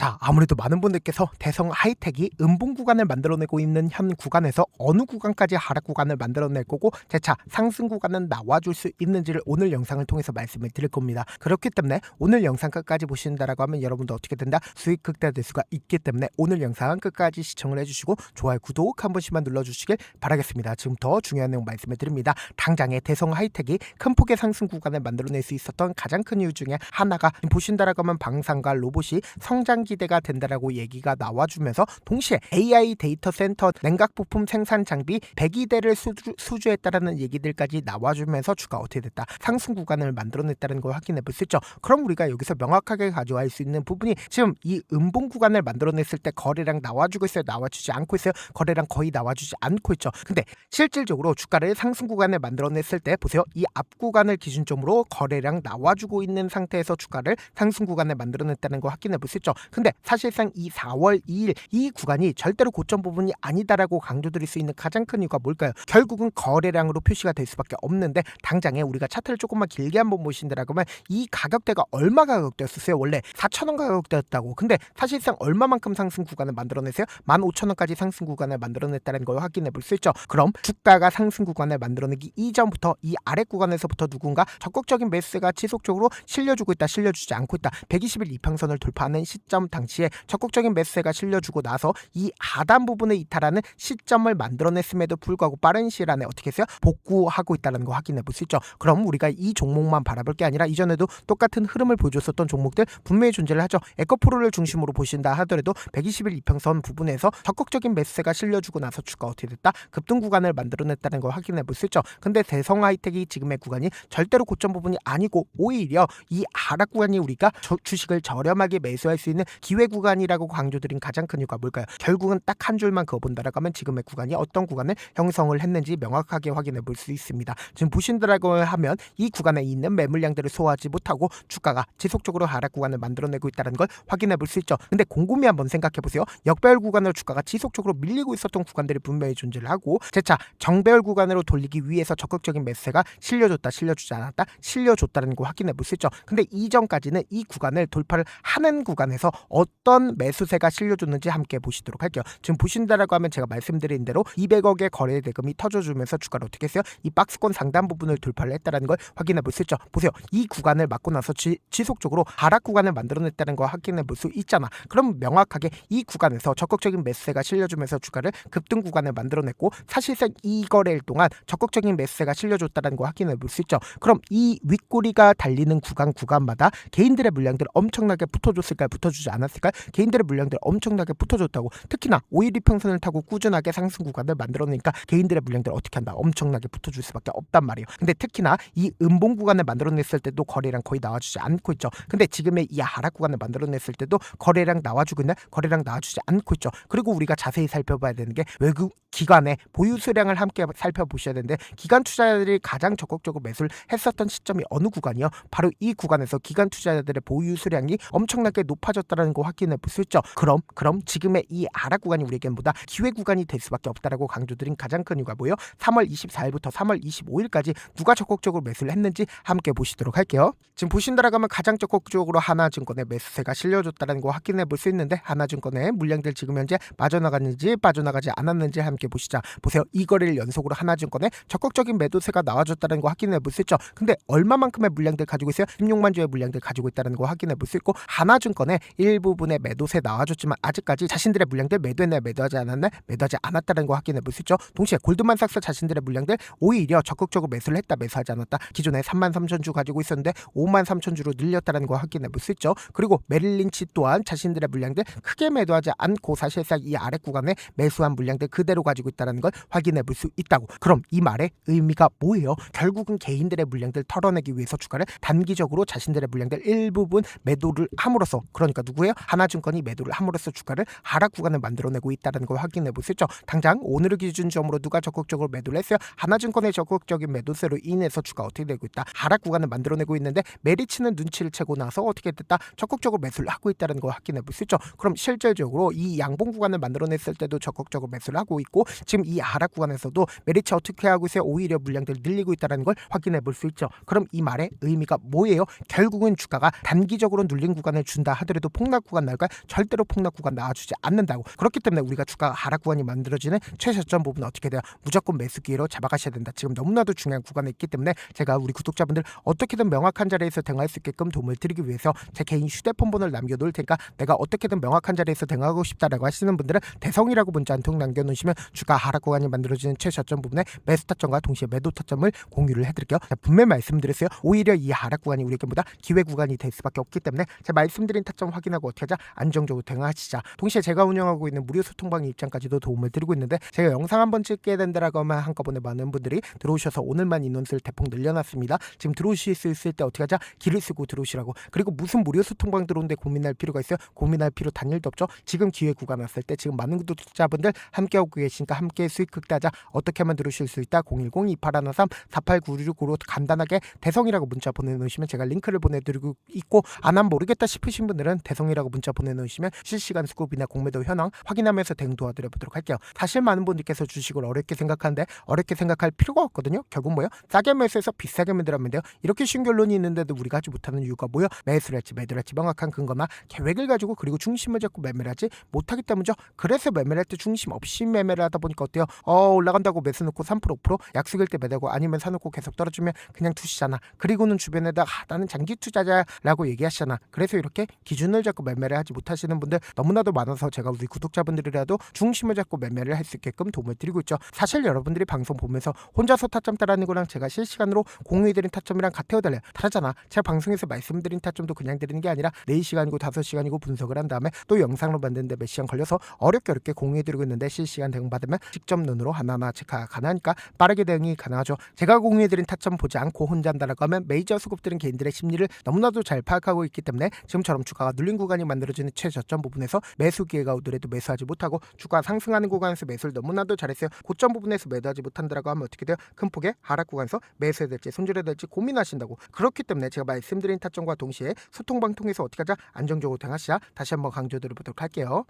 자, 아무래도 많은 분들께서 대성 하이텍이 음봉 구간을 만들어내고 있는 현 구간에서 어느 구간까지 하락 구간을 만들어낼 거고 재차 상승 구간은 나와줄 수 있는지를 오늘 영상을 통해서 말씀을 드릴 겁니다. 그렇기 때문에 오늘 영상 끝까지 보신다라고 하면 여러분도 어떻게 된다? 수익 극대화될 수가 있기 때문에 오늘 영상 끝까지 시청을 해주시고 좋아요, 구독 한 번씩만 눌러주시길 바라겠습니다. 지금부터 중요한 내용 말씀을 드립니다. 당장의 대성 하이텍이 큰 폭의 상승 구간을 만들어낼 수 있었던 가장 큰 이유 중에 하나가 보신다라고 하면 방산과 로봇이 성장 기대가 된다라고 얘기가 나와주면서 동시에 AI 데이터 센터 냉각 부품 생산 장비 102대를 수주했다라는 얘기들까지 나와주면서 주가 어떻게 됐다? 상승 구간을 만들어냈다는 걸 확인해 볼 수 있죠. 그럼 우리가 여기서 명확하게 가져갈 수 있는 부분이 지금 이 음봉 구간을 만들어냈을 때 거래량 나와주고 있어요? 나와주지 않고 있어요? 거래량 거의 나와주지 않고 있죠. 근데 실질적으로 주가를 상승 구간을 만들어냈을 때 보세요. 이 앞 구간을 기준점으로 거래량 나와주고 있는 상태에서 주가를 상승 구간을 만들어냈다는 걸 확인해 볼 수 있죠. 근데 사실상 이 4월 2일 이 구간이 절대로 고점 부분이 아니다라고 강조드릴 수 있는 가장 큰 이유가 뭘까요? 결국은 거래량으로 표시가 될 수밖에 없는데 당장에 우리가 차트를 조금만 길게 한번 보신다라고 하면 이 가격대가 얼마 가격대였었어요? 원래 4,000원 가격대였다고. 근데 사실상 얼마만큼 상승 구간을 만들어냈어요? 15,000원까지 상승 구간을 만들어냈다는 걸 확인해 볼 수 있죠. 그럼 주가가 상승 구간을 만들어내기 이전부터 이 아래 구간에서부터 누군가 적극적인 매수세가 지속적으로 실려주고 있다, 실려주지 않고 있다. 120일 이평선을 돌파하는 시점 당시에 적극적인 매수세가 실려주고 나서 이 하단 부분에 이탈하는 시점을 만들어냈음에도 불구하고 빠른 시일 안에 어떻게 했어요? 복구하고 있다는 거 확인해 볼 수 있죠. 그럼 우리가 이 종목만 바라볼 게 아니라 이전에도 똑같은 흐름을 보여줬었던 종목들 분명히 존재를 하죠. 에코프로를 중심으로 보신다 하더라도 120일 이평선 부분에서 적극적인 매수세가 실려주고 나서 주가 어떻게 됐다? 급등 구간을 만들어냈다는 걸 확인해 볼 수 있죠. 근데 대성 하이텍이 지금의 구간이 절대로 고점 부분이 아니고 오히려 이 하락 구간이 우리가 주식을 저렴하게 매수할 수 있는 기회 구간이라고 강조드린 가장 큰 이유가 뭘까요? 결국은 딱 한 줄만 그어본다라고 하면 지금의 구간이 어떤 구간을 형성을 했는지 명확하게 확인해 볼 수 있습니다. 지금 보신다라고 하면 이 구간에 있는 매물량들을 소화하지 못하고 주가가 지속적으로 하락 구간을 만들어내고 있다는 걸 확인해 볼 수 있죠. 근데 곰곰이 한번 생각해 보세요. 역배열 구간으로 주가가 지속적으로 밀리고 있었던 구간들이 분명히 존재를 하고 재차 정배열 구간으로 돌리기 위해서 적극적인 매수세가 실려줬다, 실려주지 않았다, 실려줬다는 거 확인해 볼 수 있죠. 근데 이전까지는 이 구간을 돌파를 하는 구간에서 어떤 매수세가 실려줬는지 함께 보시도록 할게요. 지금 보신다라고 하면 제가 말씀드린 대로 200억의 거래 대금이 터져주면서 주가를 어떻게 했어요? 이 박스권 상단 부분을 돌파를 했다는 걸 확인해 볼 수 있죠. 보세요. 이 구간을 맞고 나서 지속적으로 하락 구간을 만들어냈다는 걸 확인해 볼 수 있잖아. 그럼 명확하게 이 구간에서 적극적인 매수세가 실려주면서 주가를 급등 구간을 만들어냈고 사실상 이 거래일 동안 적극적인 매수세가 실려줬다는 걸 확인해 볼 수 있죠. 그럼 이 윗꼬리가 달리는 구간마다 개인들의 물량들 엄청나게 붙어줬을까요? 붙어주지 않았을까요? 개인들의 물량들 엄청나게 붙어줬다고. 특히나 5일 이평선을 타고 꾸준하게 상승 구간을 만들어내니까 개인들의 물량들 어떻게 한다? 엄청나게 붙어줄 수밖에 없단 말이에요. 근데 특히나 이 음봉 구간을 만들어냈을 때도 거래량 거의 나와주지 않고 있죠. 근데 지금의 이 하락 구간을 만들어냈을 때도 거래량 나와주고 있는 거래량 나와주지 않고 있죠. 그리고 우리가 자세히 살펴봐야 되는 게 외국 기관의 보유 수량을 함께 살펴보셔야 되는데 기관 투자자들이 가장 적극적으로 매수를 했었던 시점이 어느 구간이요? 바로 이 구간에서 기관 투자자들의 보유 수량이 엄청나게 높아졌다는 거 확인해 볼 수 있죠. 그럼 지금의 이 하락 구간이 우리에게는 보다 기회 구간이 될 수밖에 없다라고 강조드린 가장 큰 이유가 뭐예요? 3월 24일부터 3월 25일까지 누가 적극적으로 매수를 했는지 함께 보시도록 할게요. 지금 보신다라고 하면 가장 적극적으로 하나증권의 매수세가 실려줬다는 거 확인해 볼 수 있는데 하나증권의 물량들 지금 현재 빠져나갔는지 빠져나가지 않았는지 함께 보시자. 보세요. 이 거래를 연속으로 하나증권에 적극적인 매도세가 나와줬다는 거 확인해 볼 수 있죠. 근데 얼마만큼의 물량들 가지고 있어요? 16만 주의 물량들 가지고 있다는 거 확인해 볼 수 있고 하나증권에 일부분의 매도세 나와줬지만 아직까지 자신들의 물량들 매도했나요? 매도하지 않았나요? 매도하지 않았다는 거 확인해 볼 수 있죠. 동시에 골드만삭스 자신들의 물량들 오히려 적극적으로 매수를 했다, 매수하지 않았다. 기존에 33,000주 가지고 있었는데 53,000주로 늘렸다는 거 확인해 볼 수 있죠. 그리고 메릴린치 또한 자신들의 물량들 크게 매도하지 않고 사실상 이 아래 구간에 매수한 물량들 그대로 가지고 있다는 걸 확인해 볼 수 있다고. 그럼 이 말의 의미가 뭐예요? 결국은 개인들의 물량들 털어내기 위해서 주가를 단기적으로 자신들의 물량들 일부분 매도를 함으로써, 그러니까 누구예요? 하나증권이 매도를 함으로써 주가를 하락 구간을 만들어내고 있다는 걸 확인해 볼 수 있죠. 당장 오늘을 기준점으로 누가 적극적으로 매도를 했어요? 하나증권의 적극적인 매도세로 인해서 주가 어떻게 되고 있다? 하락 구간을 만들어내고 있는데 메리츠는 눈치를 채고 나서 어떻게 됐다? 적극적으로 매수를 하고 있다는 걸 확인해 볼 수 있죠. 그럼 실질적으로 이 양봉 구간을 만들어냈을 때도 적극적으로 매수를 하고 있고 지금 이 하락 구간에서도 메리츠 어떻게 하고 있어요? 오히려 물량들을 늘리고 있다는 걸 확인해 볼 수 있죠. 그럼 이 말의 의미가 뭐예요? 결국은 주가가 단기적으로 눌린 구간을 준다 하더라도 폭락 폭락 구간 나올까요? 절대로 폭락 구간 나와주지 않는다고. 그렇기 때문에 우리가 주가가 하락 구간이 만들어지는 최저점 부분은 어떻게 돼요? 무조건 매수 기회로 잡아가셔야 된다. 지금 너무나도 중요한 구간에 있기 때문에 제가 우리 구독자분들 어떻게든 명확한 자리에서 대응할 수 있게끔 도움을 드리기 위해서 제 개인 휴대폰 번호를 남겨놓을 테니까 내가 어떻게든 명확한 자리에서 대응하고 싶다라고 하시는 분들은 대성이라고 문자 한 통 남겨놓으시면 주가 하락 구간이 만들어지는 최저점 부분에 매수 타점과 동시에 매도 타점을 공유를 해드릴게요. 자, 분명히 말씀드렸어요. 오히려 이 하락 구간이 우리에게보다 기회 구간이 될 수밖에 없기 때문에 제가 말씀드린 타점 확인하고 어떻게 하자? 안정적으로 대응하시자. 동시에 제가 운영하고 있는 무료 소통방 입장까지도 도움을 드리고 있는데 제가 영상 한번 찍게 된다라고 하면 한꺼번에 많은 분들이 들어오셔서 오늘만 인원수를 대폭 늘려놨습니다. 지금 들어오실 수 있을 때 어떻게 하자? 길을 쓰고 들어오시라고. 그리고 무슨 무료 소통방 들어오는데 고민할 필요가 있어요? 고민할 필요 단일도 없죠. 지금 기회 구간 왔을 때 지금 많은 구독자분들 함께하고 계시니까 함께 수익 극대하자. 어떻게 하면 들어오실 수 있다? 010-2813-48966으로 간단하게 대성이라고 문자 보내놓으시면 제가 링크를 보내드리고 있고 안 모르겠다 싶으신 분들은 대성이라고 문자 보내놓으시면 실시간 스쿱이나 공매도 현황 확인하면서 대응 도와드려보도록 할게요. 사실 많은 분들께서 주식을 어렵게 생각하는데 어렵게 생각할 필요가 없거든요. 결국 뭐예요? 싸게 매수해서 비싸게 매도하면 돼요. 이렇게 쉬운 결론이 있는데도 우리가 하지 못하는 이유가 뭐예요? 매수를 할지 매도를 할지 명확한 근거나 계획을 가지고 그리고 중심을 잡고 매매를 하지 못하기 때문이죠. 그래서 매매를 할 때 중심 없이 매매를 하다 보니까 어때요? 올라간다고 매수 넣고 3% 5% 약속일 때 매도하고 아니면 사놓고 계속 떨어지면 그냥 투시잖아. 그리고는 주변에다 나는 장기 투자자라고 얘기하시잖아. 그래서 이렇게 기준을 잡고 매매를 하지 못하시는 분들 너무나도 많아서 제가 우리 구독자분들이라도 중심을 잡고 매매를 할 수 있게끔 도움을 드리고 있죠. 사실 여러분들이 방송 보면서 혼자서 타점 따라하는 거랑 제가 실시간으로 공유해드린 타점이랑 같아요 달라요? 다르잖아. 제가 방송에서 말씀드린 타점도 그냥 드리는 게 아니라 4시간이고 5시간이고 분석을 한 다음에 또 영상으로 만드는데 몇 시간 걸려서 어렵게 공유해드리고 있는데 실시간 대응 받으면 직접 눈으로 하나하나 체크가 가능하니까 빠르게 대응이 가능하죠. 제가 공유해드린 타점 보지 않고 혼자 한다라고 하면 메이저 수급들은 개인들의 심리를 너무나도 잘 파악하고 있기 때문에 지금처럼 주가가 눌린 구간이 만들어지는 최저점 부분에서 매수 기회가 오더라도 매수하지 못하고 주가 상승하는 구간에서 매수를 너무나도 잘했어요. 고점 부분에서 매도하지 못한다라고 하면 어떻게 돼요? 큰 폭의 하락 구간에서 매수해야 될지 손절해야 될지 고민하신다고. 그렇기 때문에 제가 말씀드린 타점과 동시에 소통방 통해서 어떻게 하자? 안정적으로 대응하시자. 다시 한번 강조드려보도록 할게요.